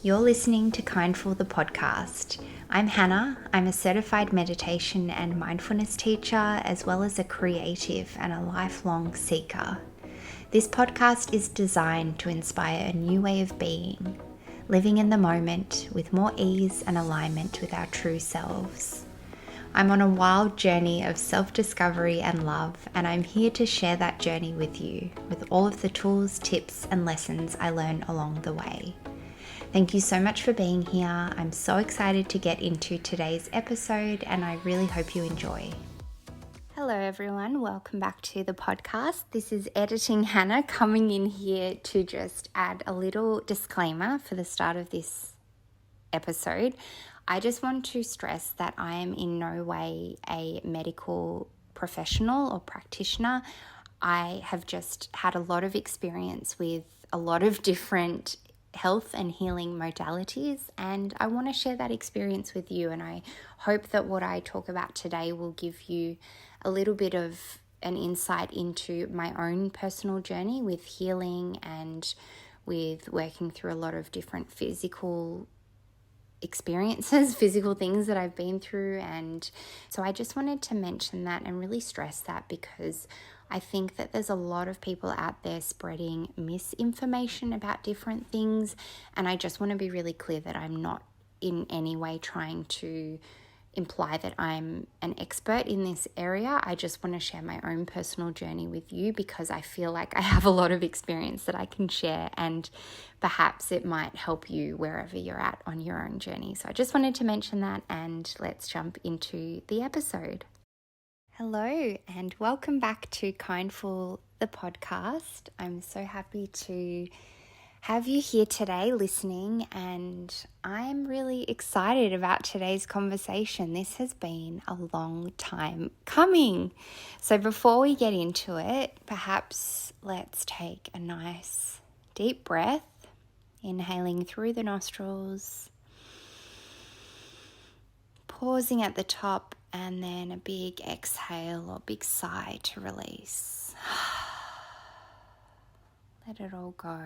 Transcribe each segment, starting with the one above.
You're listening to Kindful the Podcast. I'm Hannah. I'm a certified meditation and mindfulness teacher, as well as a creative and a lifelong seeker. This podcast is designed to inspire a new way of being, living in the moment with more ease and alignment with our true selves. I'm on a wild journey of self-discovery and love, and I'm here to share that journey with you, with all of the tools, tips, and lessons I learn along the way. Thank you so much for being here. I'm so excited to get into today's episode, and I really hope you enjoy. Hello everyone, welcome back to the podcast. This is Editing Hannah coming in here to just add a little disclaimer for the start of this episode. I just want to stress that I am in no way a medical professional or practitioner. I have just had a lot of experience with a lot of different health and healing modalities, and I want to share that experience with you, and I hope that what I talk about today will give you a little bit of an insight into my own personal journey with healing and with working through a lot of different physical experiences, physical things that I've been through. And so I just wanted to mention that and really stress that, because I think that there's a lot of people out there spreading misinformation about different things, and I just want to be really clear that I'm not in any way trying to imply that I'm an expert in this area. I just want to share my own personal journey with you, because I feel like I have a lot of experience that I can share, and perhaps it might help you wherever you're at on your own journey. So I just wanted to mention that, and let's jump into the episode. Hello and welcome back to Kindful the Podcast. I'm so happy to have you here today listening, and I'm really excited about today's conversation. This has been a long time coming. So before we get into it, perhaps let's take a nice deep breath, inhaling through the nostrils, pausing at the top, and then a big exhale or big sigh to release. Let it all go.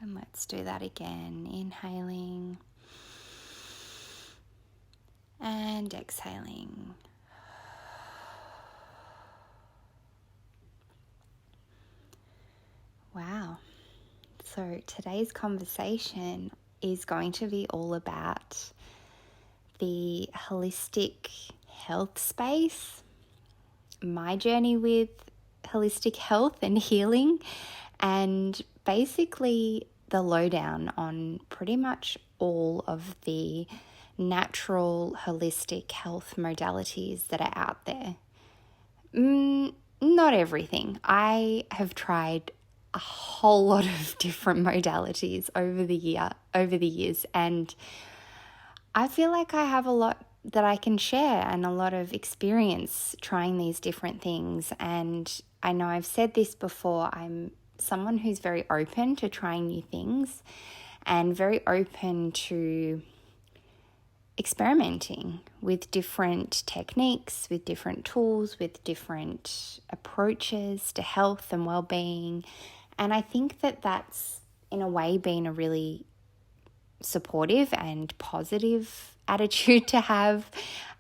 And let's do that again. Inhaling and exhaling. Wow. So today's conversation is going to be all about the holistic health space, my journey with holistic health and healing, and basically the lowdown on pretty much all of the natural holistic health modalities that are out there. Not everything. I have tried a whole lot of different modalities over the years, and I feel like I have a lot that I can share and a lot of experience trying these different things. And I know I've said this before, I'm someone who's very open to trying new things and very open to experimenting with different techniques, with different tools, with different approaches to health and well-being. And I think that that's in a way been a really supportive and positive attitude to have,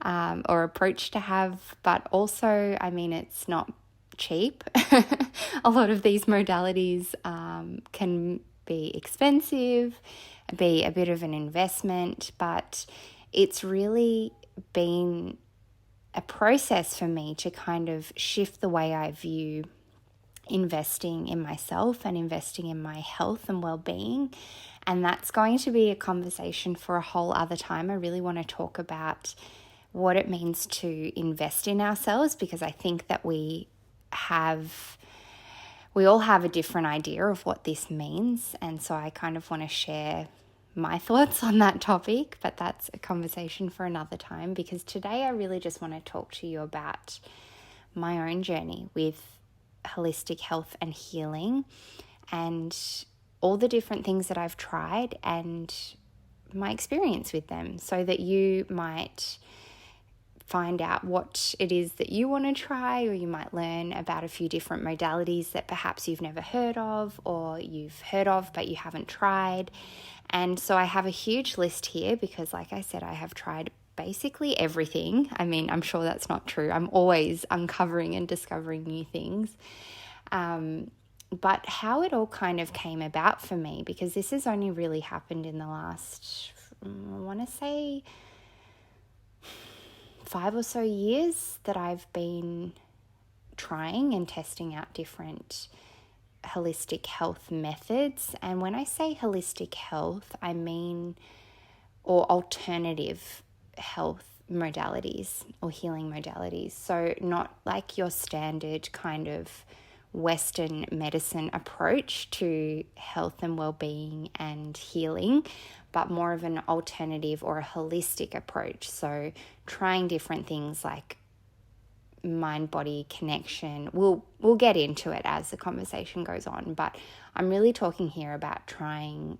or approach to have. But also, I mean, it's not cheap. A lot of these modalities can be expensive, be a bit of an investment, but it's really been a process for me to kind of shift the way I view investing in myself and investing in my health and well-being. And that's going to be a conversation for a whole other time. I really want to talk about what it means to invest in ourselves, because I think that we all have a different idea of what this means. And so I kind of want to share my thoughts on that topic, but that's a conversation for another time, because today I really just want to talk to you about my own journey with holistic health and healing, and all the different things that I've tried and my experience with them, so that you might find out what it is that you want to try, or you might learn about a few different modalities that perhaps you've never heard of or you've heard of but you haven't tried. And so I have a huge list here because, like I said, I have tried basically everything. I mean, I'm sure that's not true. I'm always uncovering and discovering new things. But how it all kind of came about for me, because this has only really happened in the last, I want to say, 5 or so years that I've been trying and testing out different holistic health methods. And when I say holistic health, I mean, or alternative health modalities or healing modalities. So not like your standard kind of Western medicine approach to health and well-being and healing, but more of an alternative or a holistic approach. So trying different things like mind-body connection. We'll get into it as the conversation goes on, but I'm really talking here about trying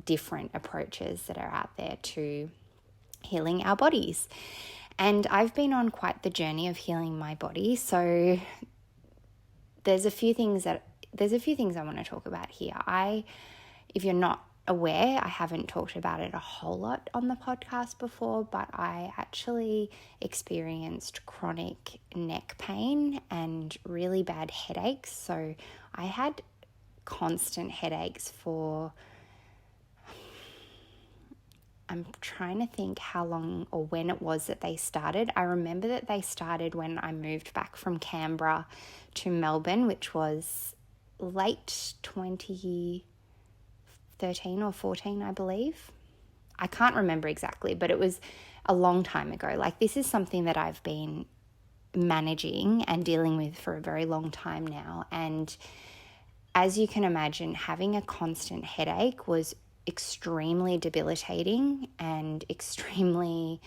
different approaches that are out there to healing our bodies. And I've been on quite the journey of healing my body. So there's a few things I want to talk about here. If you're not aware, I haven't talked about it a whole lot on the podcast before, but I actually experienced chronic neck pain and really bad headaches. So I had constant headaches for, I'm trying to think how long or when it was that they started. I remember that they started when I moved back from Canberra to Melbourne, which was late 2013 or 14, I believe. I can't remember exactly, but it was a long time ago. Like, this is something that I've been managing and dealing with for a very long time now. And as you can imagine, having a constant headache was extremely debilitating and extremely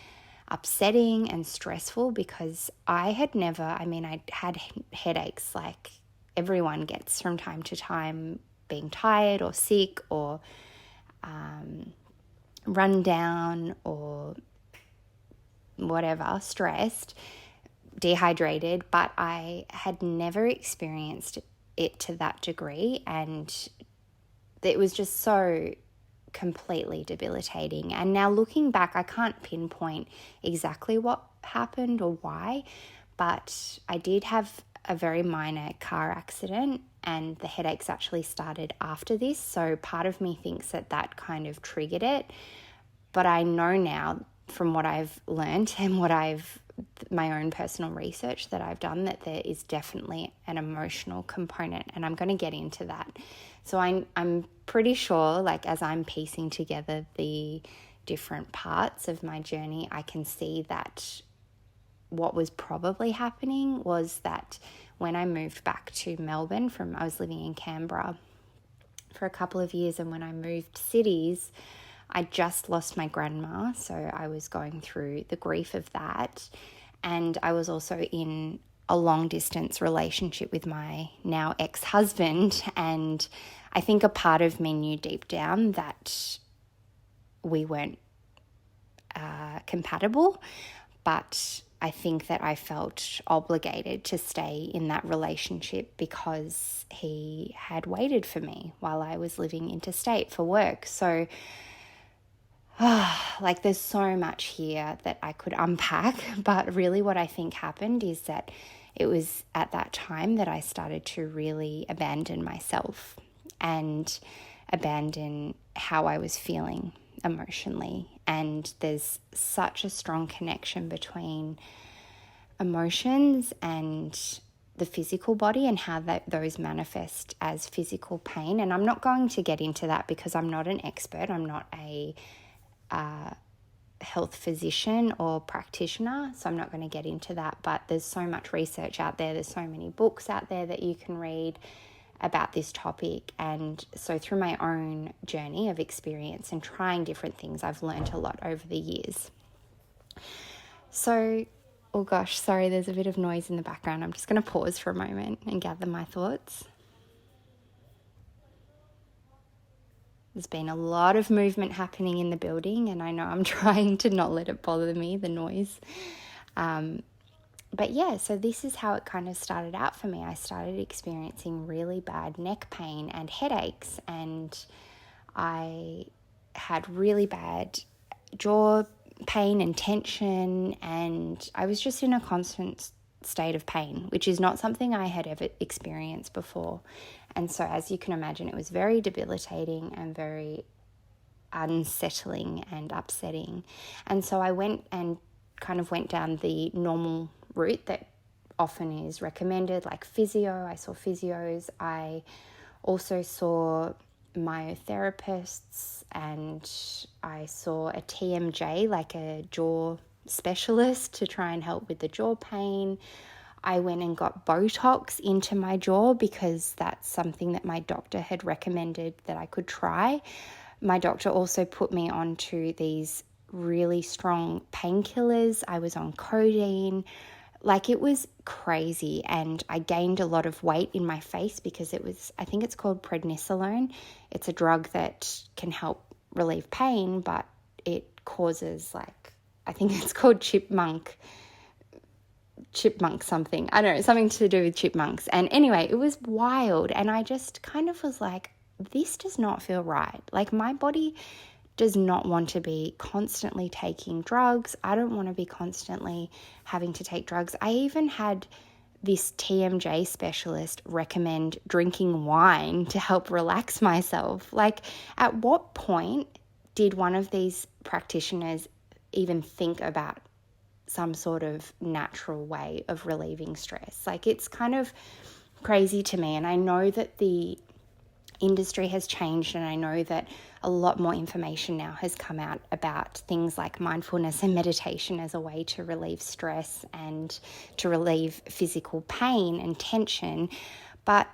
upsetting and stressful, because I had had headaches like everyone gets from time to time, being tired or sick or run down or whatever, stressed, dehydrated, but I had never experienced it to that degree, and it was just so completely debilitating. And now looking back, I can't pinpoint exactly what happened or why, but I did have a very minor car accident and the headaches actually started after this. So part of me thinks that kind of triggered it. But I know now from what I've learned and my own personal research that I've done, that there is definitely an emotional component, and I'm going to get into that. So I'm pretty sure, like, as I'm piecing together the different parts of my journey, I can see that what was probably happening was that when I moved back to Melbourne I was living in Canberra for a couple of years, and when I moved cities, I just lost my grandma, so I was going through the grief of that. And I was also in a long-distance relationship with my now ex-husband, and I think a part of me knew deep down that we weren't compatible, but I think that I felt obligated to stay in that relationship because he had waited for me while I was living interstate for work. So like, there's so much here that I could unpack, but really what I think happened is that it was at that time that I started to really abandon myself and abandon how I was feeling emotionally. And there's such a strong connection between emotions and the physical body and how those manifest as physical pain. And I'm not going to get into that because I'm not an expert. I'm not a health physician or practitioner, so I'm not going to get into that, but there's so much research out there, there's so many books out there that you can read about this topic. And so through my own journey of experience and trying different things, I've learned a lot over the years. So, oh gosh, sorry, there's a bit of noise in the background. I'm just going to pause for a moment and gather my thoughts. There's been a lot of movement happening in the building, and I know I'm trying to not let it bother me, the noise. But yeah, so this is how it kind of started out for me. I started experiencing really bad neck pain and headaches, and I had really bad jaw pain and tension, and I was just in a constant state of pain, which is not something I had ever experienced before. And so, as you can imagine, it was very debilitating and very unsettling and upsetting. And so I went down the normal route that often is recommended, like physio. I saw physios. I also saw myotherapists, and I saw a TMJ, like a jaw specialist, to try and help with the jaw pain. I went and got Botox into my jaw because that's something that my doctor had recommended that I could try. My doctor also put me onto these really strong painkillers. I was on codeine. Like, it was crazy, and I gained a lot of weight in my face because I think it's called prednisolone. It's a drug that can help relieve pain, but it causes, like, I think it's called chipmunk something. I don't know, something to do with chipmunks. And anyway, it was wild, and I just kind of was like, this does not feel right. Like, my body does not want to be constantly taking drugs. I don't want to be constantly having to take drugs. I even had this TMJ specialist recommend drinking wine to help relax myself. Like, at what point did one of these practitioners even think about some sort of natural way of relieving stress? Like, it's kind of crazy to me. And I know that the industry has changed, and I know that a lot more information now has come out about things like mindfulness and meditation as a way to relieve stress and to relieve physical pain and tension. But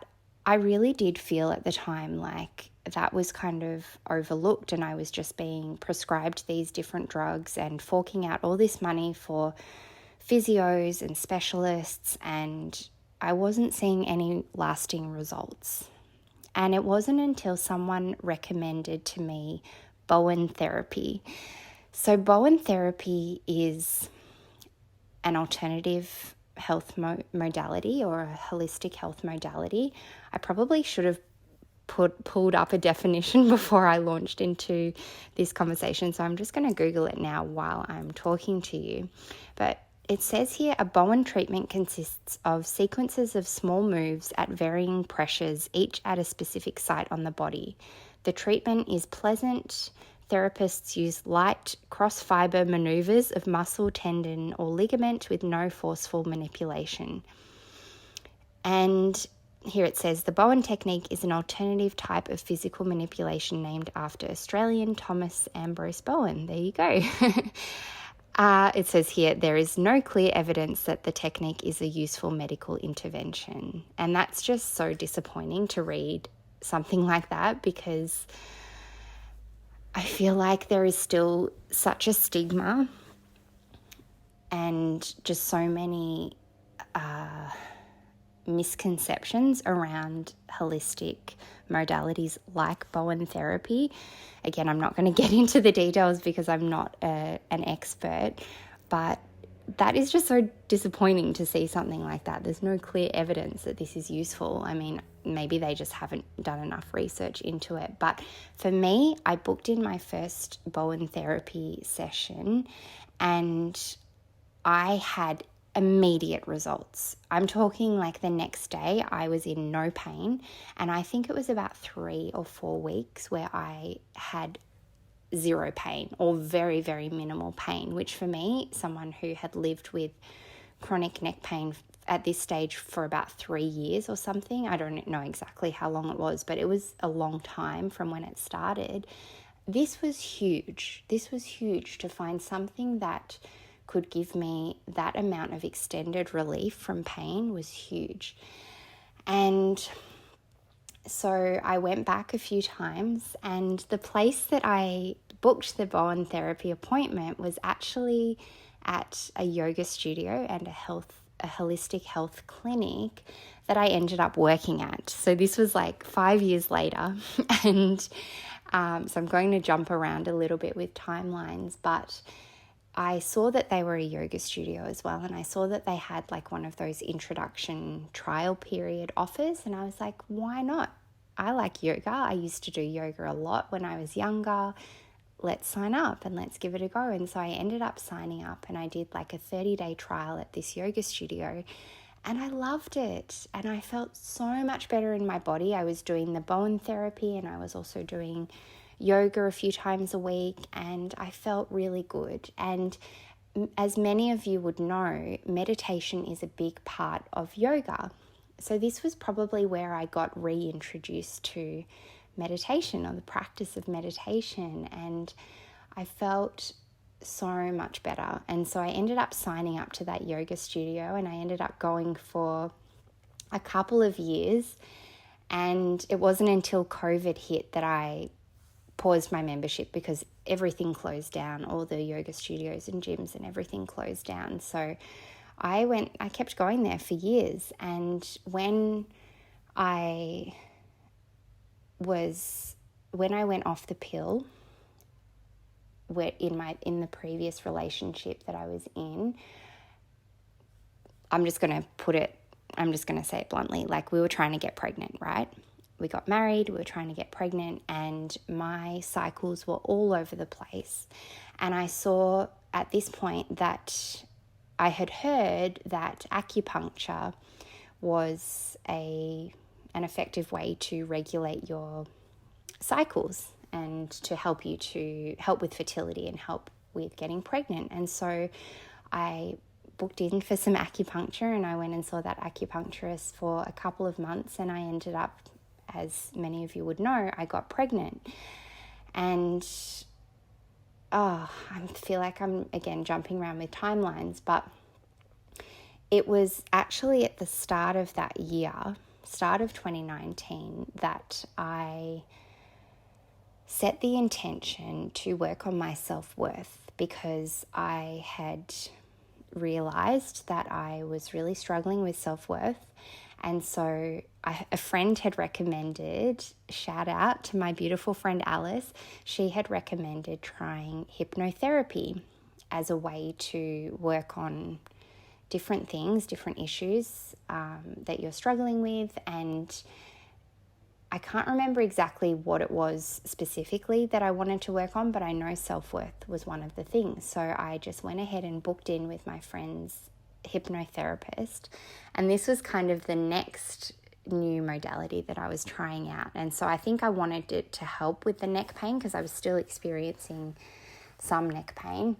I really did feel at the time like that was kind of overlooked, and I was just being prescribed these different drugs and forking out all this money for physios and specialists, and I wasn't seeing any lasting results. And it wasn't until someone recommended to me Bowen therapy. So Bowen therapy is an alternative health modality, or a holistic health modality. I probably should have pulled up a definition before I launched into this conversation, so I'm just going to Google it now while I'm talking to you. But it says here, a Bowen treatment consists of sequences of small moves at varying pressures, each at a specific site on the body. The treatment is pleasant. Therapists use light cross-fiber maneuvers of muscle, tendon, or ligament with no forceful manipulation. And here it says, the Bowen technique is an alternative type of physical manipulation named after Australian Thomas Ambrose Bowen. There you go. It says here, there is no clear evidence that the technique is a useful medical intervention. And that's just so disappointing to read something like that, because I feel like there is still such a stigma and just so many misconceptions around holistic modalities like Bowen therapy. Again, I'm not going to get into the details because I'm not an expert, but that is just so disappointing to see something like that. There's no clear evidence that this is useful. I mean, maybe they just haven't done enough research into it. But for me, I booked in my first Bowen therapy session, and I had immediate results. I'm talking like the next day I was in no pain, and I think it was about 3 or 4 weeks where I had zero pain or very, very minimal pain, which for me, someone who had lived with chronic neck pain at this stage for about 3 years or something, I don't know exactly how long it was, but it was a long time from when it started. This was huge. This was huge to find something that could give me that amount of extended relief from pain was huge. And so I went back a few times, and the place that I booked the Bowen therapy appointment was actually at a yoga studio and a holistic health clinic that I ended up working at. So this was like 5 years later, and so I'm going to jump around a little bit with timelines, but I saw that they were a yoga studio as well, and I saw that they had like one of those introduction trial period offers, and I was like, why not? I like yoga. I used to do yoga a lot when I was younger. Let's sign up and let's give it a go. And so I ended up signing up, and I did like a 30-day trial at this yoga studio, and I loved it. And I felt so much better in my body. I was doing the Bowen therapy, and I was also doing yoga a few times a week, and I felt really good. And as many of you would know, meditation is a big part of yoga. So this was probably where I got reintroduced to meditation, or the practice of meditation, and I felt so much better. And so I ended up signing up to that yoga studio, and I ended up going for a couple of years. And it wasn't until COVID hit that I paused my membership, because everything closed down. All the yoga studios and gyms and everything closed down. So I kept going there for years. And when I went off the pill, in the previous relationship that I was in, I'm just going to say it bluntly, like, we were trying to get pregnant, right? We got married, we were trying to get pregnant, and my cycles were all over the place. And I saw at this point that I had heard that acupuncture was an effective way to regulate your cycles and to help with fertility and help with getting pregnant. And so I booked in for some acupuncture, and I went and saw that acupuncturist for a couple of months, and I ended up, as many of you would know, I got pregnant. And I feel like I'm again jumping around with timelines, but it was actually at the start of that year, start of 2019, that I set the intention to work on my self-worth, because I had realized that I was really struggling with self-worth. And so a friend had recommended, shout out to my beautiful friend Alice, she had recommended trying hypnotherapy as a way to work on different things, different issues that you're struggling with. And I can't remember exactly what it was specifically that I wanted to work on, but I know self-worth was one of the things. So I just went ahead and booked in with my friend's hypnotherapist. And this was kind of the next new modality that I was trying out. And so I think I wanted it to help with the neck pain, because I was still experiencing some neck pain.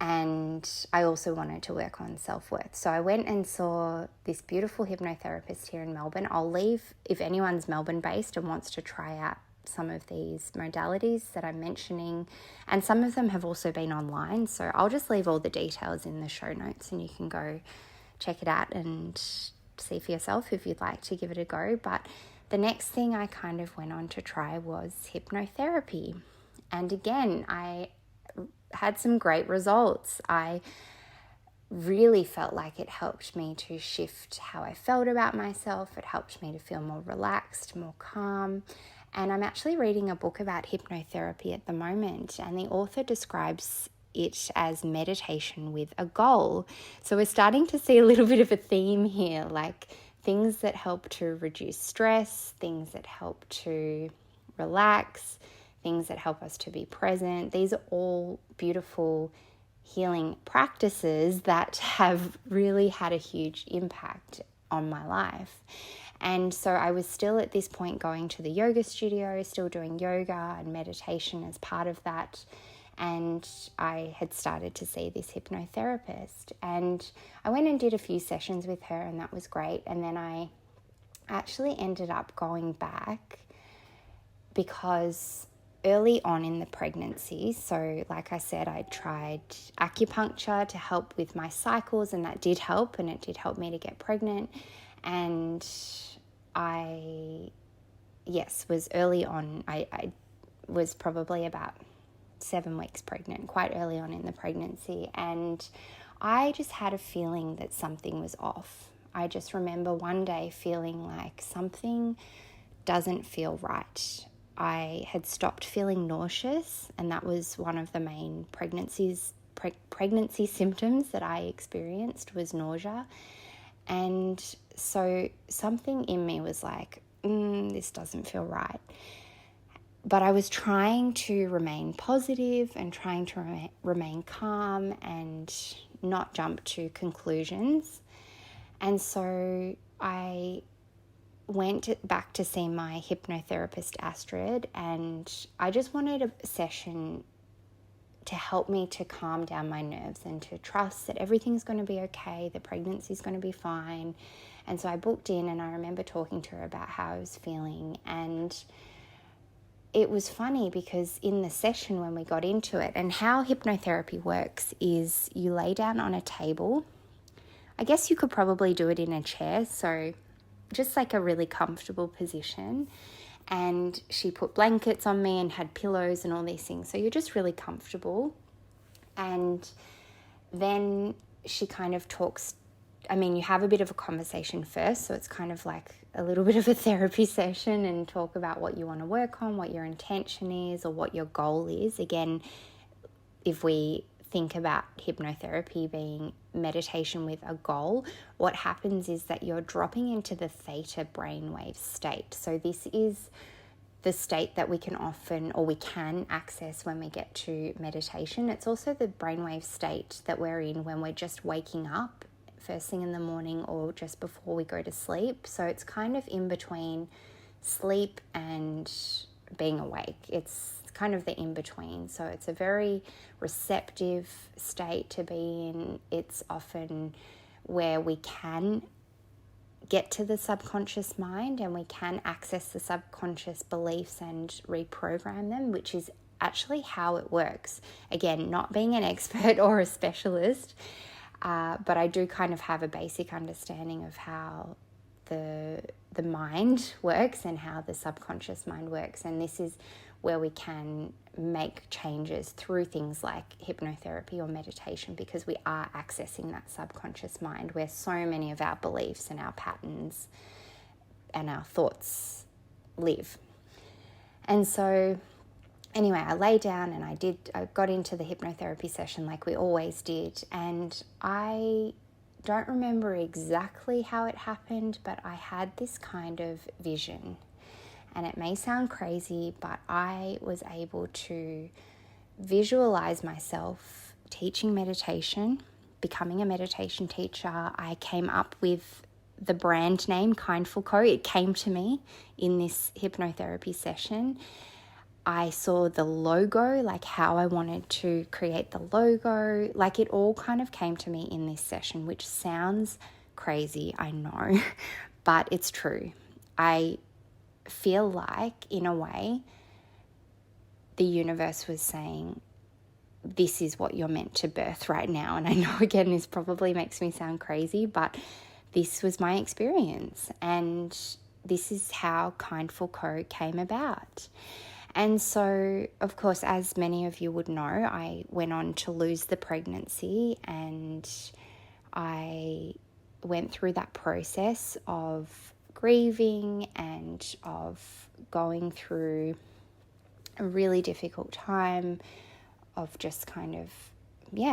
And I also wanted to work on self-worth. So I went and saw this beautiful hypnotherapist here in Melbourne. I'll leave, if anyone's Melbourne-based and wants to try out some of these modalities that I'm mentioning, and some of them have also been online. So I'll just leave all the details in the show notes, and you can go check it out and see for yourself if you'd like to give it a go. But the next thing I kind of went on to try was hypnotherapy. And again, I had some great results. I really felt like it helped me to shift how I felt about myself. It helped me to feel more relaxed, more calm. And I'm actually reading a book about hypnotherapy at the moment, and the author describes it as meditation with a goal. So we're starting to see a little bit of a theme here, like things that help to reduce stress, things that help to relax, things that help us to be present. These are all beautiful healing practices that have really had a huge impact on my life. And so I was still at this point going to the yoga studio, still doing yoga and meditation as part of that. And I had started to see this hypnotherapist. And I went and did a few sessions with her, and that was great. And then I actually ended up going back because early on in the pregnancy, so like I said, I tried acupuncture to help with my cycles, and that did help, and it did help me to get pregnant. And was early on, I was probably about 7 weeks pregnant, quite early on in the pregnancy, and I just had a feeling that something was off. I just remember one day feeling like something doesn't feel right. I had stopped feeling nauseous, and that was one of the main pregnancy symptoms that I experienced was nausea. And so something in me was like, this doesn't feel right. But I was trying to remain positive and trying to remain calm and not jump to conclusions. And so I went back to see my hypnotherapist, Astrid, and I just wanted a session to help me to calm down my nerves and to trust that everything's going to be okay, the pregnancy's going to be fine. And so I booked in, and I remember talking to her about how I was feeling. And it was funny because in the session when we got into it, and how hypnotherapy works is you lay down on a table. I guess you could probably do it in a chair, so just like a really comfortable position. And she put blankets on me and had pillows and all these things. So you're just really comfortable. And then she kind of talks, you have a bit of a conversation first. So it's kind of like a little bit of a therapy session, and talk about what you want to work on, what your intention is, or what your goal is. Again, if we think about hypnotherapy being meditation with a goal, what happens is that you're dropping into the theta brainwave state. So this is the state that we can access when we get to meditation. It's also the brainwave state that we're in when we're just waking up first thing in the morning or just before we go to sleep. So it's kind of in between sleep and being awake. It's kind of the in-between. So it's a very receptive state to be in. It's often where we can get to the subconscious mind and we can access the subconscious beliefs and reprogram them, which is actually how it works. Again, not being an expert or a specialist, but I do kind of have a basic understanding of how the mind works and how the subconscious mind works. And this is where we can make changes through things like hypnotherapy or meditation, because we are accessing that subconscious mind where so many of our beliefs and our patterns and our thoughts live. And so anyway, I lay down and I got into the hypnotherapy session like we always did. And I don't remember exactly how it happened, but I had this kind of vision. And it may sound crazy, but I was able to visualize myself teaching meditation, becoming a meditation teacher. I came up with the brand name Kindful Co. It came to me in this hypnotherapy session. I saw the logo, like how I wanted to create the logo. Like it all kind of came to me in this session, which sounds crazy, I know, but it's true. I feel like, in a way, the universe was saying, this is what you're meant to birth right now. And I know, again, this probably makes me sound crazy, but this was my experience. And this is how Kindful Co. came about. And so, of course, as many of you would know, I went on to lose the pregnancy, and I went through that process of grieving and of going through a really difficult time of just kind of,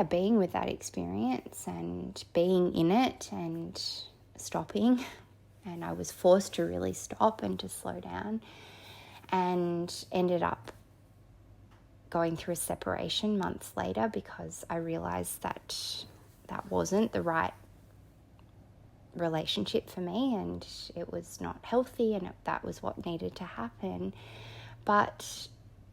being with that experience and being in it and stopping. And I was forced to really stop and to slow down, and ended up going through a separation months later because I realized that that wasn't the right relationship for me, and it was not healthy, and that was what needed to happen. But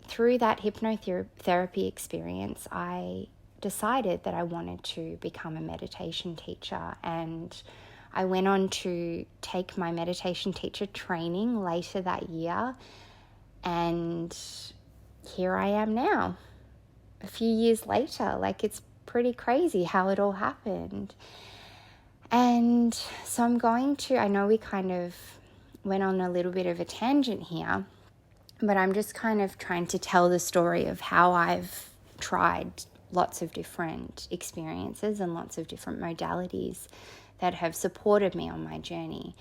through that hypnotherapy experience, I decided that I wanted to become a meditation teacher, and I went on to take my meditation teacher training later that year, and here I am now, a few years later. Like, it's pretty crazy how it all happened. And so I know we kind of went on a little bit of a tangent here, but I'm just kind of trying to tell the story of how I've tried lots of different experiences and lots of different modalities that have supported me on my journey.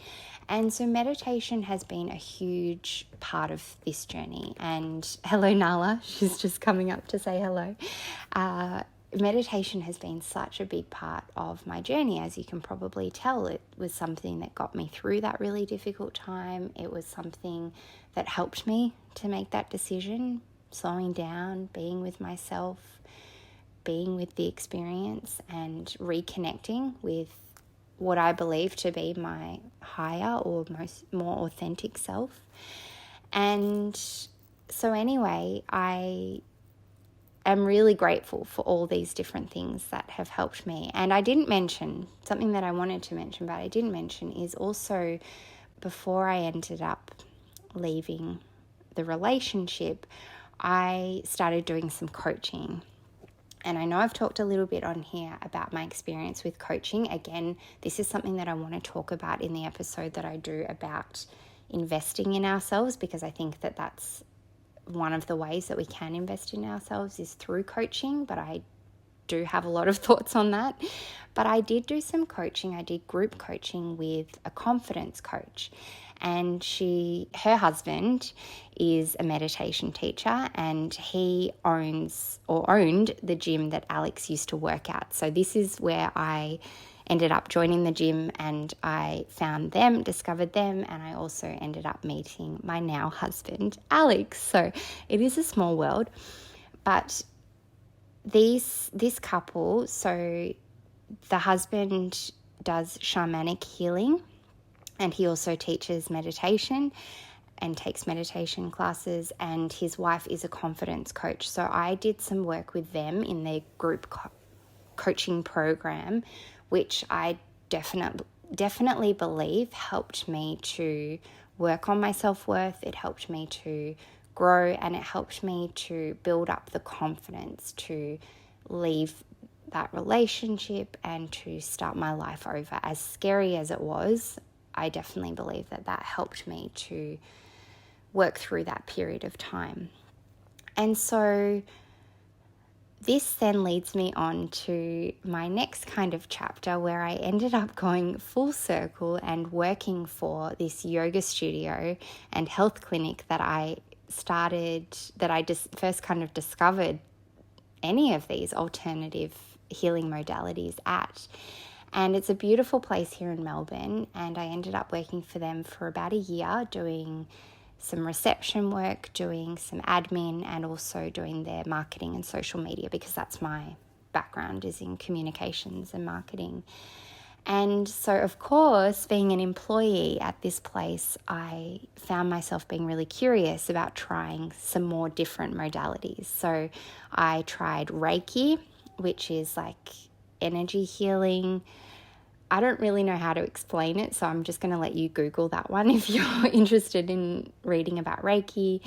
And so meditation has been a huge part of this journey. And hello, Nala. She's just coming up to say hello. Meditation has been such a big part of my journey. As you can probably tell, it was something that got me through that really difficult time. It was something that helped me to make that decision, slowing down, being with myself, being with the experience, and reconnecting with what I believe to be my higher or more authentic self. And so anyway, I am really grateful for all these different things that have helped me. And I didn't mention, something that I wanted to mention, but I didn't mention, is also before I ended up leaving the relationship, I started doing some coaching. And I know I've talked a little bit on here about my experience with coaching. Again, this is something that I want to talk about in the episode that I do about investing in ourselves, because I think that that's one of the ways that we can invest in ourselves is through coaching. But I do have a lot of thoughts on that. But I did do some coaching. I did group coaching with a confidence coach. And her husband is a meditation teacher, and he owned the gym that Alex used to work at. So this is where I ended up joining the gym, and I found them, discovered them, and I also ended up meeting my now husband, Alex. So it is a small world. But this couple, so the husband does shamanic healing, and he also teaches meditation and takes meditation classes, and his wife is a confidence coach. So I did some work with them in their group coaching program, which I definitely believe helped me to work on my self-worth. It helped me to grow, and it helped me to build up the confidence to leave that relationship and to start my life over. As scary as it was, I definitely believe that helped me to work through that period of time. And so this then leads me on to my next kind of chapter, where I ended up going full circle and working for this yoga studio and health clinic that I just first kind of discovered any of these alternative healing modalities at. And it's a beautiful place here in Melbourne, and I ended up working for them for about a year, doing some reception work, doing some admin, and also doing their marketing and social media, because that's my background, is in communications and marketing. And so, of course, being an employee at this place, I found myself being really curious about trying some more different modalities. So I tried Reiki, which is like energy healing. I don't really know how to explain it, so I'm just going to let you Google that one if you're interested in reading about Reiki.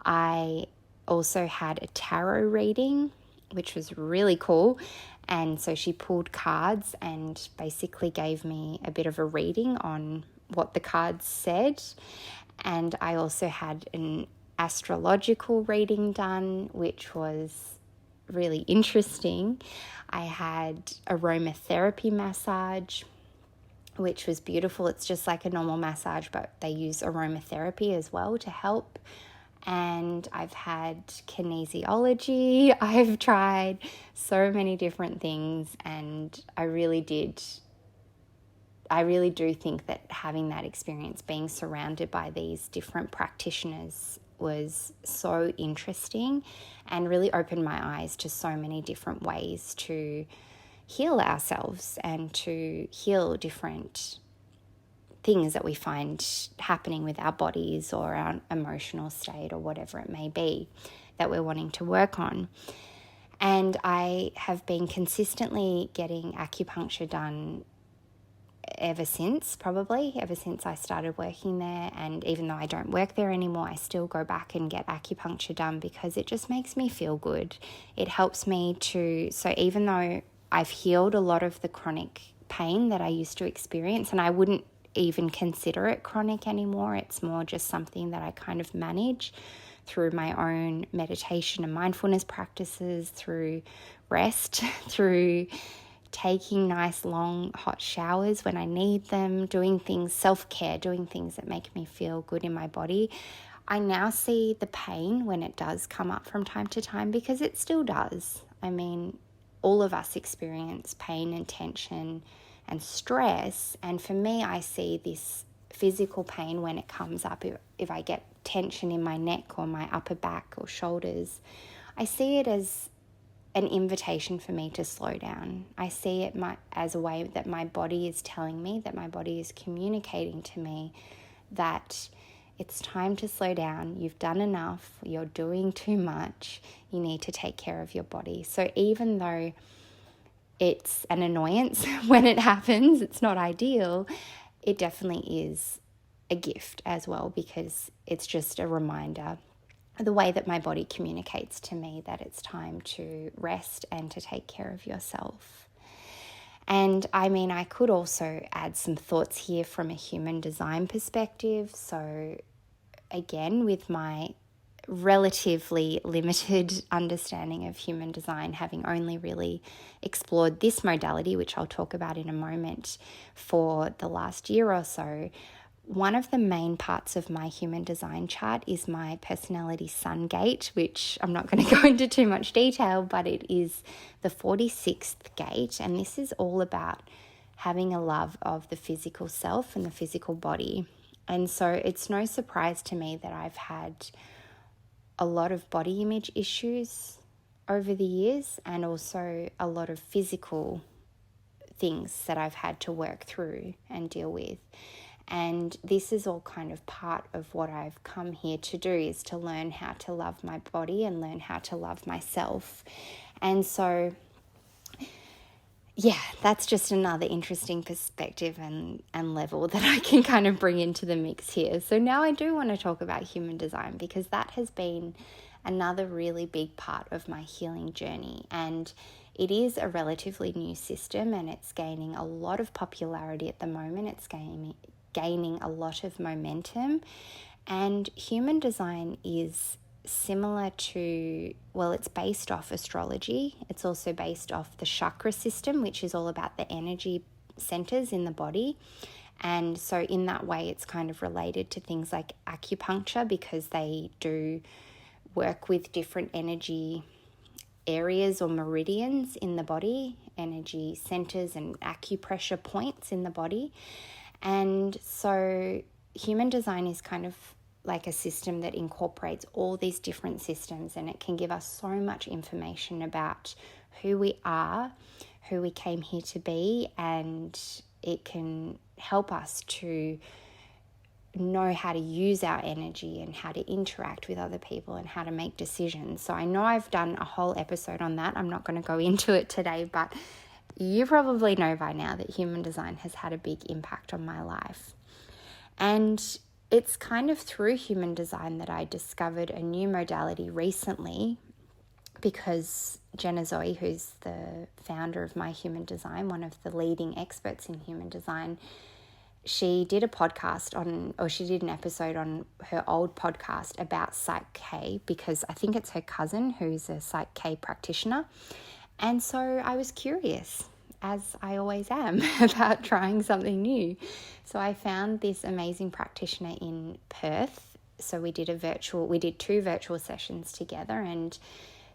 I also had a tarot reading, which was really cool. And so she pulled cards and basically gave me a bit of a reading on what the cards said. And I also had an astrological reading done, which was really interesting. I had aromatherapy massage, which was beautiful. It's just like a normal massage, but they use aromatherapy as well to help. And I've had kinesiology. I've tried so many different things, and I really do think that having that experience, being surrounded by these different practitioners, was so interesting and really opened my eyes to so many different ways to heal ourselves and to heal different things that we find happening with our bodies or our emotional state or whatever it may be that we're wanting to work on. And I have been consistently getting acupuncture done ever since I started working there. And even though I don't work there anymore, I still go back and get acupuncture done because it just makes me feel good. It helps me so even though I've healed a lot of the chronic pain that I used to experience, and I wouldn't even consider it chronic anymore, it's more just something that I kind of manage through my own meditation and mindfulness practices, through rest, through taking nice long hot showers when I need them, doing things, self-care, doing things that make me feel good in my body. I now see the pain when it does come up from time to time, because it still does. I mean, all of us experience pain and tension and stress. And for me, I see this physical pain when it comes up. If I get tension in my neck or my upper back or shoulders, I see it as an invitation for me to slow down. I see it as a way that my body is telling me, that my body is communicating to me that it's time to slow down. You've done enough. You're doing too much. You need to take care of your body. So even though it's an annoyance when it happens, it's not ideal, it definitely is a gift as well, because it's just a reminder, the way that my body communicates to me that it's time to rest and to take care of yourself. And I mean, I could also add some thoughts here from a human design perspective. So again, with my relatively limited understanding of human design, having only really explored this modality, which I'll talk about in a moment, for the last year or so, one of the main parts of my human design chart is my personality sun gate, which I'm not going to go into too much detail, but it is the 46th gate. And this is all about having a love of the physical self and the physical body. And so it's no surprise to me that I've had a lot of body image issues over the years, and also a lot of physical things that I've had to work through and deal with. And this is all kind of part of what I've come here to do, is to learn how to love my body and learn how to love myself. And so, yeah, that's just another interesting perspective and level that I can kind of bring into the mix here. So now I do want to talk about human design, because that has been another really big part of my healing journey. And it is a relatively new system, and it's gaining a lot of popularity at the moment. It's gaining a lot of momentum. And human design is similar to, well, it's based off astrology. It's also based off the chakra system, which is all about the energy centers in the body. And so in that way, it's kind of related to things like acupuncture, because they do work with different energy areas or meridians in the body, energy centers and acupressure points in the body. And so human design is kind of like a system that incorporates all these different systems, and it can give us so much information about who we are, who we came here to be, and it can help us to know how to use our energy and how to interact with other people and how to make decisions. So I know I've done a whole episode on that. I'm not going to go into it today, but you probably know by now that human design has had a big impact on my life. And it's kind of through human design that I discovered a new modality recently, because Jenna Zoe, who's the founder of My Human Design, one of the leading experts in human design, she did she did an episode on her old podcast about Psych K, because I think it's her cousin who's a Psych K practitioner. And so I was curious, as I always am, about trying something new. So I found this amazing practitioner in Perth. So we did 2 virtual sessions together, and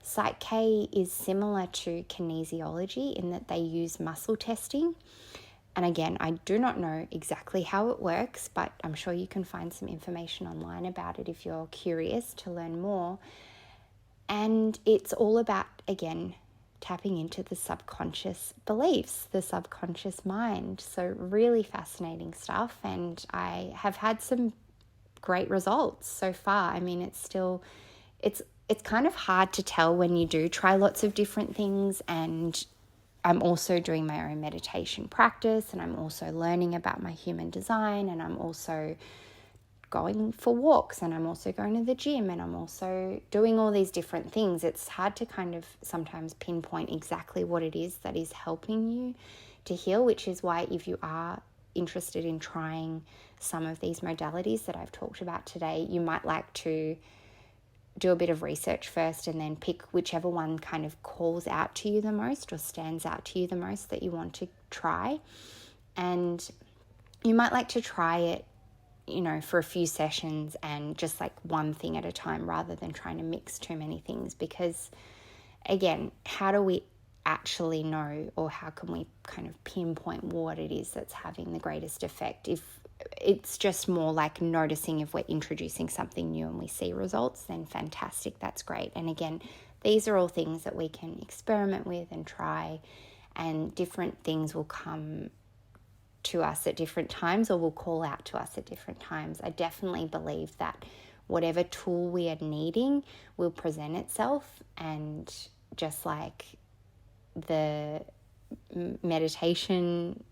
Psych K is similar to kinesiology in that they use muscle testing. And again, I do not know exactly how it works, but I'm sure you can find some information online about it if you're curious to learn more. And it's all about, again, tapping into the subconscious beliefs, the subconscious mind. So really fascinating stuff. And I have had some great results so far. I mean, it's kind of hard to tell when you do try lots of different things. And I'm also doing my own meditation practice, and I'm also learning about my human design, and I'm also going for walks, and I'm also going to the gym, and I'm also doing all these different things. It's hard to kind of sometimes pinpoint exactly what it is that is helping you to heal, which is why if you are interested in trying some of these modalities that I've talked about today, you might like to do a bit of research first and then pick whichever one kind of calls out to you the most or stands out to you the most that you want to try. And you might like to try it, for a few sessions and just like one thing at a time rather than trying to mix too many things, because again, how do we actually know, or how can we kind of pinpoint what it is that's having the greatest effect? If it's just more like noticing if we're introducing something new and we see results, then fantastic, that's great. And again, these are all things that we can experiment with and try, and different things will come to us at different times or will call out to us at different times. I definitely believe that whatever tool we are needing will present itself, and just like the meditation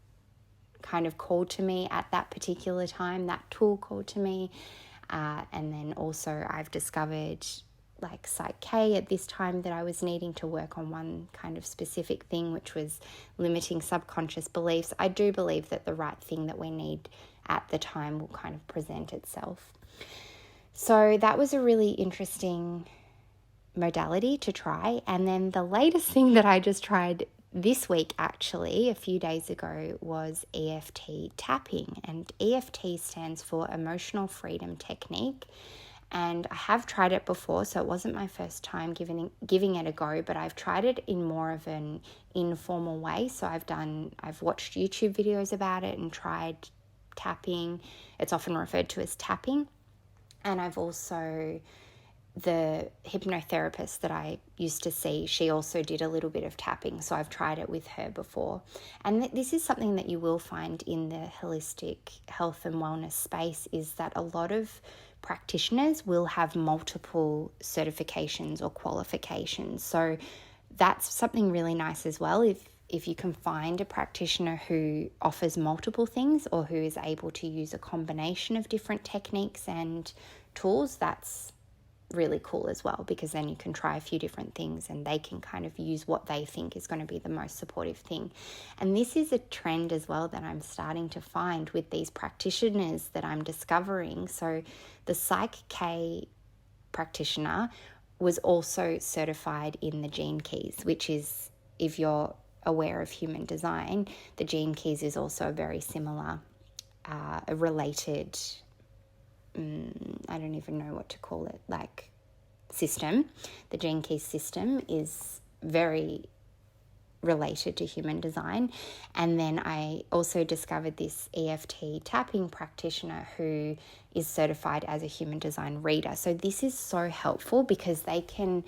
kind of called to me at that particular time, that tool called to me. And then also I've discovered like Psych K at this time that I was needing to work on one kind of specific thing, which was limiting subconscious beliefs. I do believe that the right thing that we need at the time will kind of present itself. So that was a really interesting modality to try. And then the latest thing that I just tried this week, actually, a few days ago, was EFT tapping. And EFT stands for Emotional Freedom Technique. And I have tried it before, so it wasn't my first time giving it a go, but I've tried it in more of an informal way. So I've watched YouTube videos about it and tried tapping. It's often referred to as tapping. And I've also, the hypnotherapist that I used to see, she also did a little bit of tapping. So I've tried it with her before. And this is something that you will find in the holistic health and wellness space, is that a lot of practitioners will have multiple certifications or qualifications. So that's something really nice as well. If you can find a practitioner who offers multiple things, or who is able to use a combination of different techniques and tools, that's really cool as well, because then you can try a few different things and they can kind of use what they think is going to be the most supportive thing. And this is a trend as well that I'm starting to find with these practitioners that I'm discovering. So the Psych K practitioner was also certified in the Gene Keys, which is, if you're aware of human design, the Gene Keys is also a very similar, a related, I don't even know what to call it, like system. The Gene Keys system is very related to human design. And then I also discovered this EFT tapping practitioner who is certified as a human design reader. So this is so helpful, because they can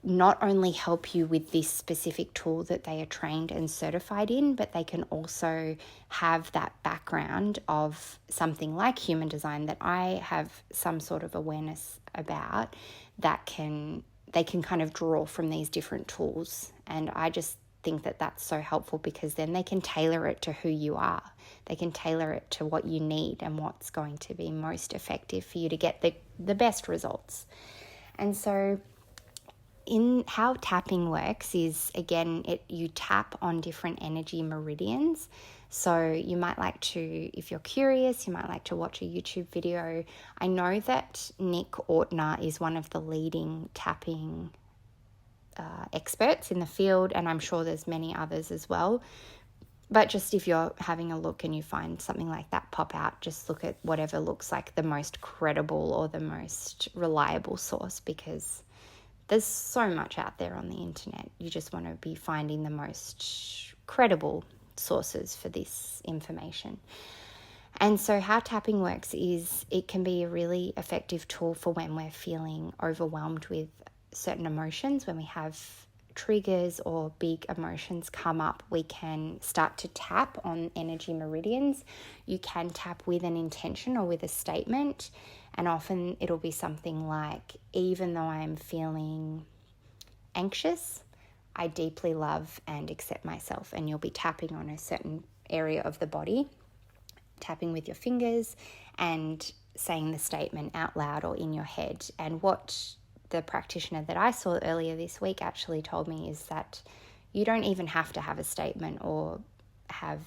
not only help you with this specific tool that they are trained and certified in, but they can also have that background of something like human design that I have some sort of awareness about, that they can kind of draw from these different tools. And I just think that that's so helpful, because then they can tailor it to who you are. They can tailor it to what you need and what's going to be most effective for you to get the best results. And so in how tapping works is, again, you tap on different energy meridians. So you might like to, if you're curious, you might like to watch a YouTube video. I know that Nick Ortner is one of the leading tapping experts in the field, and I'm sure there's many others as well. But just if you're having a look and you find something like that pop out, just look at whatever looks like the most credible or the most reliable source, because there's so much out there on the internet. You just want to be finding the most credible sources for this information. And so how tapping works is, it can be a really effective tool for when we're feeling overwhelmed with certain emotions. When we have triggers or big emotions come up, we can start to tap on energy meridians. You can tap with an intention or with a statement. And often it'll be something like, even though I'm feeling anxious, I deeply love and accept myself. And you'll be tapping on a certain area of the body, tapping with your fingers and saying the statement out loud or in your head. And what the practitioner that I saw earlier this week actually told me is that you don't even have to have a statement or have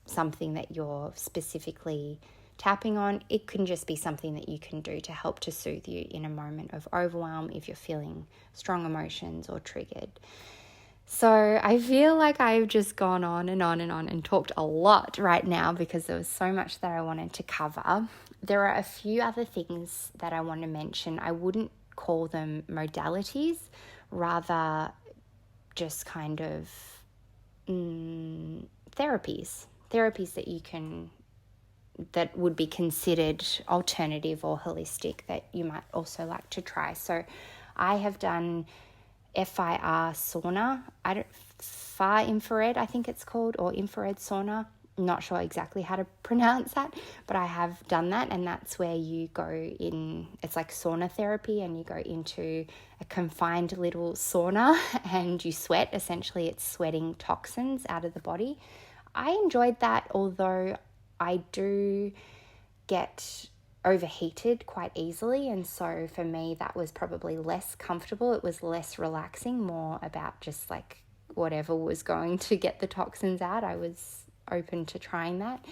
something that you're specifically tapping on. It can just be something that you can do to help to soothe you in a moment of overwhelm if you're feeling strong emotions or triggered. So I feel like I've just gone on and on and on and talked a lot right now because there was so much that I wanted to cover. There are a few other things that I want to mention. I wouldn't call them modalities, rather just kind of therapies that you can, that would be considered alternative or holistic that you might also like to try. So I have done FIR sauna, far infrared, I think it's called, or infrared sauna. Not sure exactly how to pronounce that, but I have done that, and that's where you go in, it's like sauna therapy, and you go into a confined little sauna and you sweat. Essentially, it's sweating toxins out of the body. I enjoyed that, although I do get overheated quite easily, and so for me that was probably less comfortable. It was less relaxing, more about just like whatever was going to get the toxins out. I was open to trying that.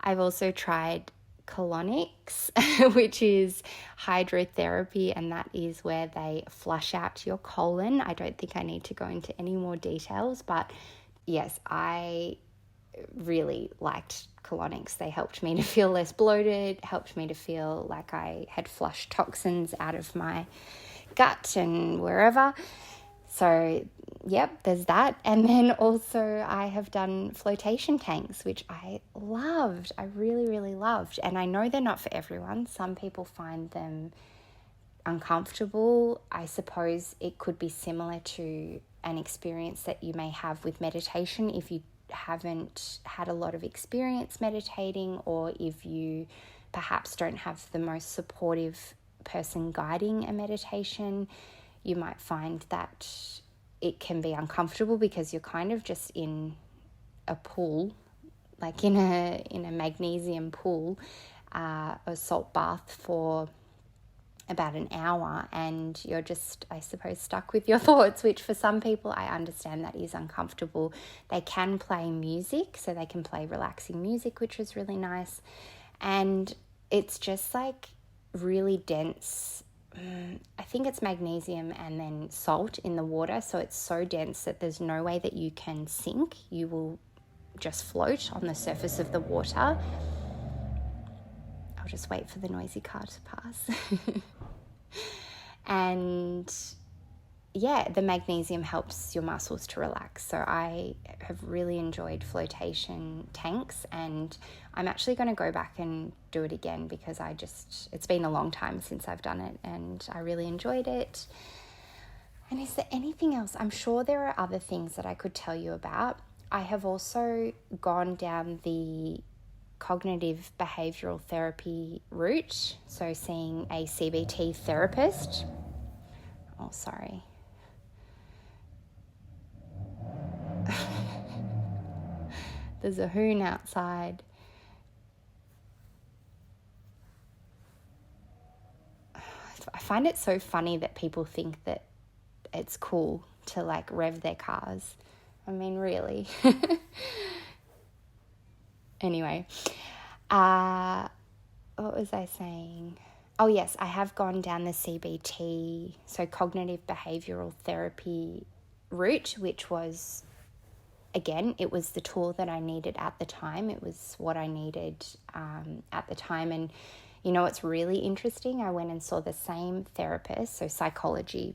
I've also tried colonics, which is hydrotherapy, and that is where they flush out your colon. I don't think I need to go into any more details, but yes, I really liked colonics. They helped me to feel less bloated, helped me to feel like I had flushed toxins out of my gut and wherever. So, yep, there's that. And then also I have done flotation tanks, which I loved. I really, really loved. And I know they're not for everyone. Some people find them uncomfortable. I suppose it could be similar to an experience that you may have with meditation if you haven't had a lot of experience meditating, or if you perhaps don't have the most supportive person guiding a meditation. You might find that it can be uncomfortable because you're kind of just in a pool, like in a magnesium pool, a salt bath for about an hour, and you're just, I suppose, stuck with your thoughts, which for some people I understand that is uncomfortable. They can play music, so they can play relaxing music, which is really nice, and it's just like really dense. I think it's magnesium and then salt in the water, so it's so dense that there's no way that you can sink. You will just float on the surface of the water. I'll just wait for the noisy car to pass. And yeah, the magnesium helps your muscles to relax. So I have really enjoyed flotation tanks, and I'm actually going to go back and do it again because it's been a long time since I've done it and I really enjoyed it. And is there anything else? I'm sure there are other things that I could tell you about. I have also gone down the cognitive behavioral therapy route, so seeing a CBT therapist. Oh, sorry. There's a hoon outside. I find it so funny that people think that it's cool to like rev their cars. I mean, really. Anyway, what was I saying? Oh yes, I have gone down the CBT, so cognitive behavioral therapy route, which was, again, it was the tool that I needed at the time. It was what I needed at the time. And you know, it's really interesting. I went and saw the same therapist, so psychologist.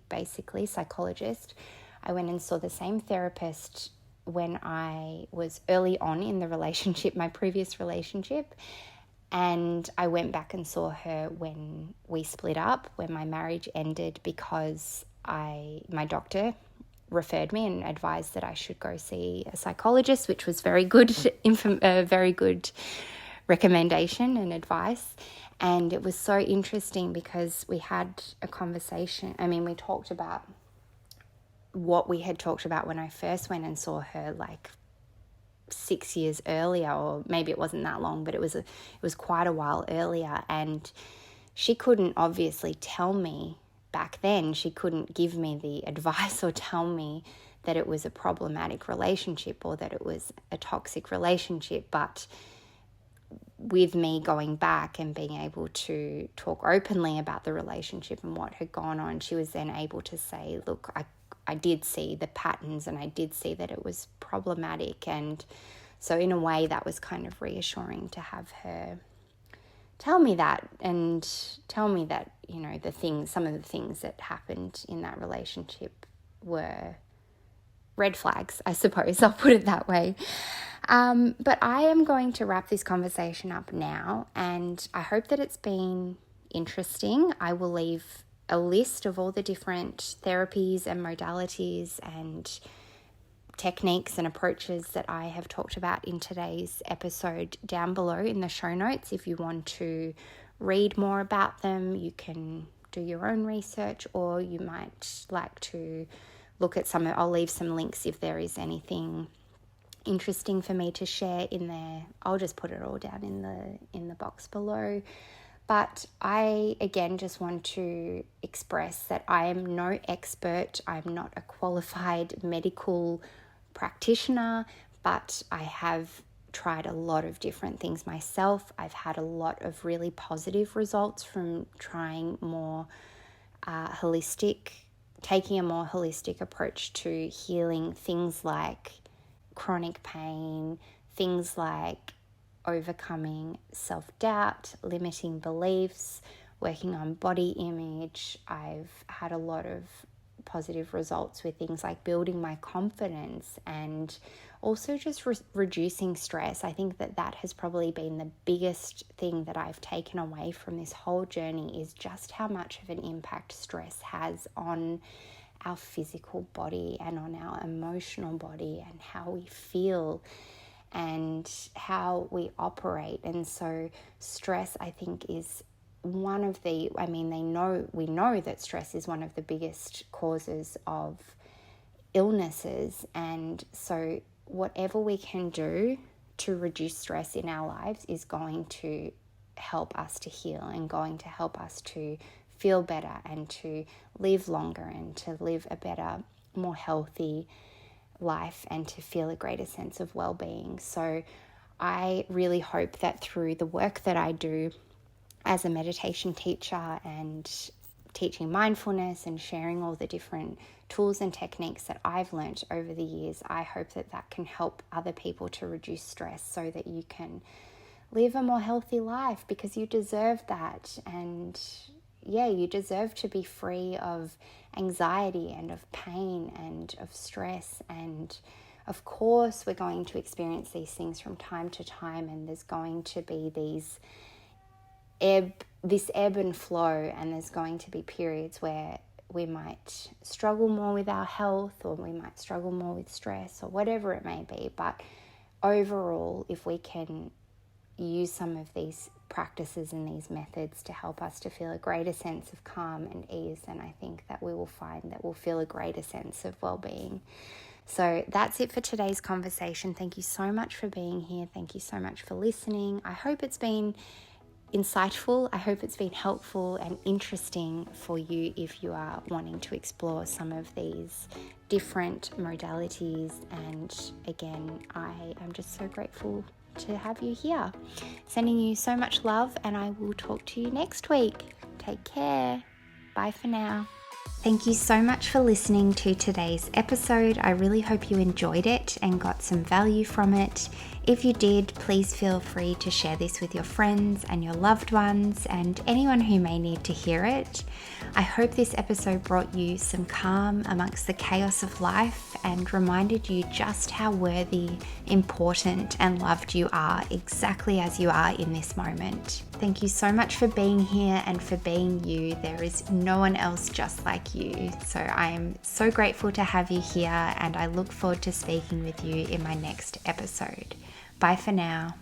I went and saw the same therapist when I was early on in the relationship, my previous relationship. And I went back and saw her when we split up, when my marriage ended, because my doctor referred me and advised that I should go see a psychologist, which was very good recommendation and advice. And it was so interesting because we had a conversation. I mean, we talked about what we had talked about when I first went and saw her, like 6 years earlier, or maybe it wasn't that long, but it was quite a while earlier. And she couldn't obviously tell me back then, she couldn't give me the advice or tell me that it was a problematic relationship or that it was a toxic relationship. But with me going back and being able to talk openly about the relationship and what had gone on, she was then able to say, look, I did see the patterns and I did see that it was problematic. And so in a way that was kind of reassuring to have her tell me that and tell me that, some of the things that happened in that relationship were red flags, I suppose. I'll put it that way. But I am going to wrap this conversation up now, and I hope that it's been interesting. I will leave a list of all the different therapies and modalities and techniques and approaches that I have talked about in today's episode down below in the show notes. If you want to read more about them, you can do your own research, or you might like to look at I'll leave some links if there is anything interesting for me to share in there. I'll just put it all down in the box below. But I, again, just want to express that I am no expert. I'm not a qualified medical practitioner, but I have tried a lot of different things myself. I've had a lot of really positive results from trying taking a more holistic approach to healing things like chronic pain, things like overcoming self-doubt, limiting beliefs, working on body image. I've had a lot of positive results with things like building my confidence and also just reducing stress. I think that has probably been the biggest thing that I've taken away from this whole journey, is just how much of an impact stress has on our physical body and on our emotional body and how we feel and how we operate. And so stress, I think, is one of we know that stress is one of the biggest causes of illnesses. And so whatever we can do to reduce stress in our lives is going to help us to heal and going to help us to feel better and to live longer and to live a better, more healthy life and to feel a greater sense of well-being. So I really hope that through the work that I do as a meditation teacher and teaching mindfulness and sharing all the different tools and techniques that I've learnt over the years, I hope that can help other people to reduce stress so that you can live a more healthy life, because you deserve that. And you deserve to be free of anxiety and of pain and of stress. And of course, we're going to experience these things from time to time, and there's going to be this ebb and flow, and there's going to be periods where we might struggle more with our health, or we might struggle more with stress, or whatever it may be. But overall, if we can use some of these practices and these methods to help us to feel a greater sense of calm and ease, then I think that we will find that we'll feel a greater sense of well-being. So that's it for today's conversation. Thank you so much for being here. Thank you so much for listening. I hope it's been insightful. I hope it's been helpful and interesting for you if you are wanting to explore some of these different modalities. And again, I am just so grateful to have you here. Sending you so much love, and I will talk to you next week. Take care. Bye for now. Thank you so much for listening to today's episode. I really hope you enjoyed it and got some value from it. If you did, please feel free to share this with your friends and your loved ones and anyone who may need to hear it. I hope this episode brought you some calm amongst the chaos of life and reminded you just how worthy, important, and loved you are exactly as you are in this moment. Thank you so much for being here and for being you. There is no one else just like you. So I am so grateful to have you here, and I look forward to speaking with you in my next episode. Bye for now.